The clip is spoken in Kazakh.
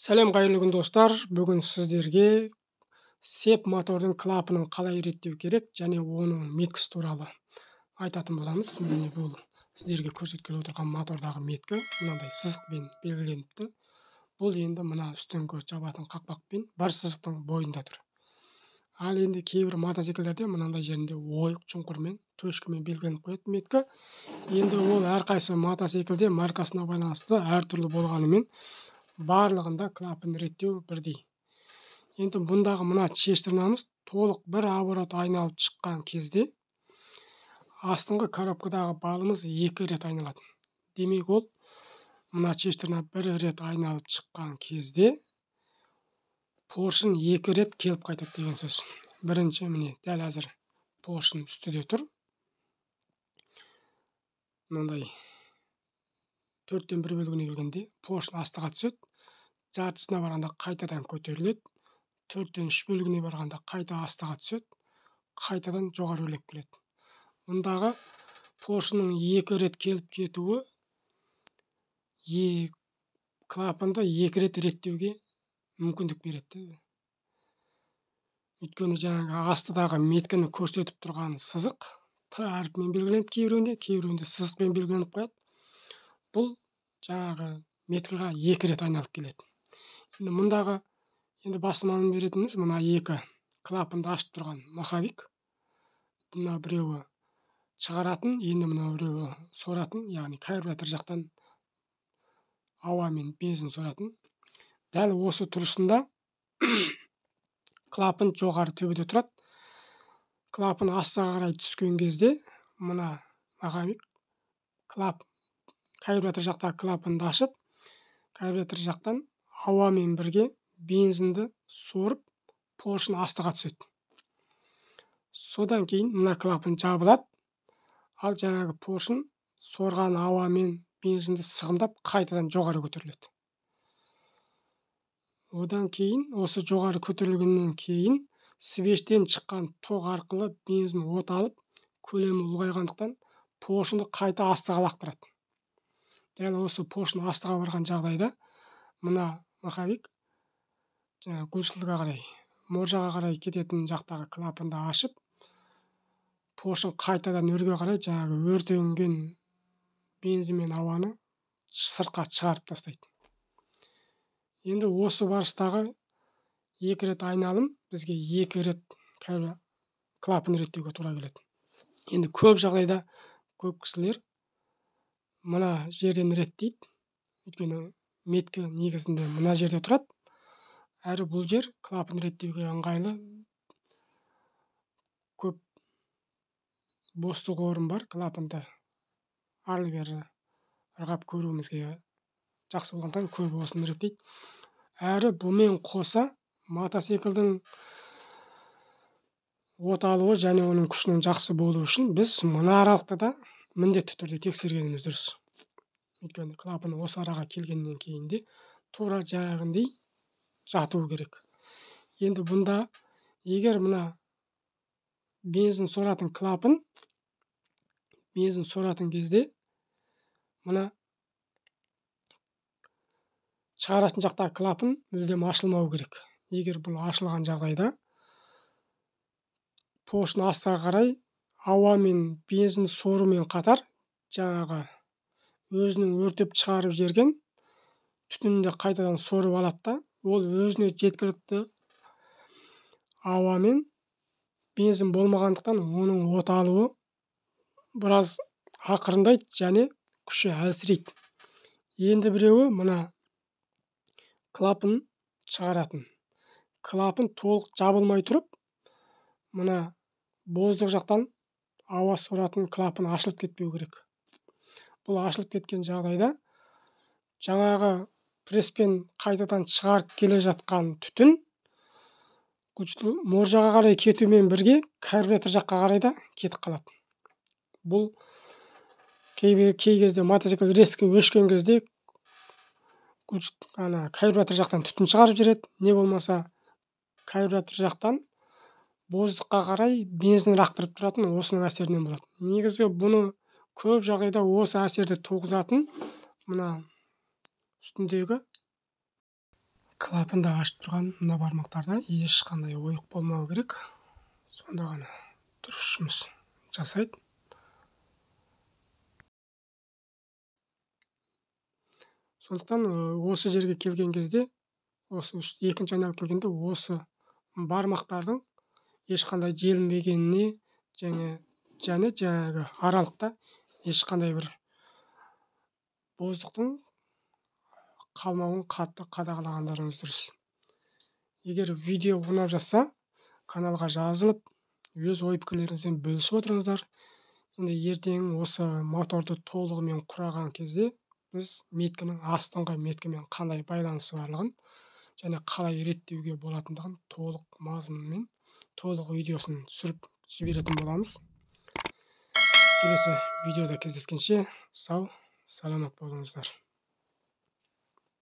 Сәлем қайырлы күн достар. Бүгін сіздерге сеп мотордың клапанын қалай реттеу керек және оның меткісі туралы айтатын боламыз. Міне бұл сіздерге көрсеткелі отырған мотордағы меткі мынандай сызықпен белгіленіпті. Бұл енді мына үстіңгі жабатын қақпақпен бір сызықтың бойында тұр. Ал енді кейбір мотоциклдерде мынандай жерінде ойық шұңқырмен төшкімен белгіленіп қояды меткі. Енді ол әрқайсы мотоциклде маркасына байланысты әртүрлі болғанымен барлығында клапан реттеу бірдей. Енді бұндағы мына шештрнамыз толық бір оборот айналып шыққан кезде астыңғы коробкадағы балымыз 2 рет айналады. Демек ол мына шештрна 1 рет айналып шыққан кезде поршын 2 рет келіп қайтады деген сөз. Бірінші міне дәл әзір поршын үстіде тұр. Мынандай 4-тен 1 бөлігіне келгенде поршын астыға түседі. Жартысына барғанда қайтадан көтеріледі. 4-тен 3 бөлігіне барғанда қайта астыға түседі. Қайтадан жоғары өрлеп келеді. Мұндағы поршынның 2 рет келіп кетуі клапанды 2 рет реттеуге мүмкіндік береді. Өйткені жаңағы астыдағы меткіні көрсетіп тұрған сызық Т әрпімен белгіленеді кейбіреуінде сызықпен белгіленіп қояды. Бұл жаңағы меткіға 2 рет айналып келеді. Енді мұндағы басты мәлім беретініміз мына 2 клапанды ашып тұрған маховик. Мына біреуі шығаратын, енді мына біреуі соратын, яғни карбюратор жақтан ауа мен бензин соратын. Дәл осы тұрысында клапан жоғары төбеде тұрады. Клапан астыға қарай түскен кезде мына маховик карбюратор жақтағы клапанды ашып, карбюратор жақтан ауамен бірге бензинді сорып, поршын астыға түседі. Содан кейін мына клапан жабылады. Ал жаңағы поршын сорған ауамен бензинді сығымдап қайтадан жоғары көтеріледі. Одан кейін осы жоғары көтерілгеннен кейін свештен шыққан тоқ арқылы бензин от алып, көлемі ұлғайғандықтан поршынды қайта астыға лақтырады. Дәл осы поршын астыға барған жағдайда мына маховик гүлшілге қарай, моржаға қарай кететін жақтағы клапанды ашып, поршын қайтадан өрге қарай жаңағы өртенген бензин мен ауаны сыртқа шығарып тастайды. Енді осы барыстағы 2 рет айналым бізге 2 рет клапан реттеуге тура келеді. Енді көп жағдайда көп кісілер мына жерден реттейді. Өйткені меткі негізінде мына жерде тұрады. Әрі бұл жер клапан реттеуге ыңғайлы. Көп бостық орын бар. Клапанды ары-бері ырғап көруімізге жақсы болғандықтан көбі осыны реттейді. Әрі бұмен қоса мотоциклдің от алуы және оның күшінің жақсы болуы үшін біз мына аралықты да міндетті түрде тексергеніміз дұрыс. Өйткені клапан осы араға келгеннен кейін де тура жаңағындай жатуы керек. Енді бұнда егер мына бензин соратын клапан бензин соратын кезде мына шығаратын жақтағы клапан мүлдем ашылмау керек. Егер бұл ашылған жағдайда поршын астыға қарай ауа мен бензин сорумен қатар жаңағы өзінің өртеп шығарып жіберген түтінді қайтадан сорып алады да, ол өзіне жеткілікті ауа мен бензин болмағандықтан оның от алуы біраз ақырындайды және күші әлсірейді. Енді біреуі мына клапан шығаратын. Клапан толық жабылмай тұрып, мына боздық жақтан ауа соратын клапан ашылып кетпеу керек. Бұл ашылып кеткен жағдайда жаңағы преспен қайтадан шығарып келе жатқан түтін моржаға қарай кетумен бірге карбюратор жаққа қарай да кетіп қалады. Бұл кей кезде мотоцикл резко өшкен кезде карбюратор жақтан түтін шығарып жібереді, не болмаса карбюратор жақтан боздыққа қарай бензин лақтырып тұратын осының әсерінен болады. Негізі бұны көп жағдайда осы әсерді туғызатын мына үстіндегі Клапанды ашып тұрған мына бармақтарда ешқандай ойық болмау керек. Сонда ғана дұрыс жұмыс жасайды. Сондықтан осы жерге келген кезде, осы екінші айналып келгенде, осы бармақтардың ешқандай желінбегеніне және жаңағы аралықта ешқандай бір боздықтың қалмауын қатты қадағалағандарыңыз дұрыс. Егер видео ұнап жатса, каналға жазылып, өз ой-пікірлеріңізбен бөлісіп отырыңыздар. Енді ертең осы моторды толығымен құраған кезде біз меткінің астыңғы меткімен қандай байланысы барлығын және қалай реттеуге болатындығын толық мазмұнымен, толық видеосын түсіріп жіберетін боламыз. Келесі видеода кездескенше сау, саламат болыңыздар.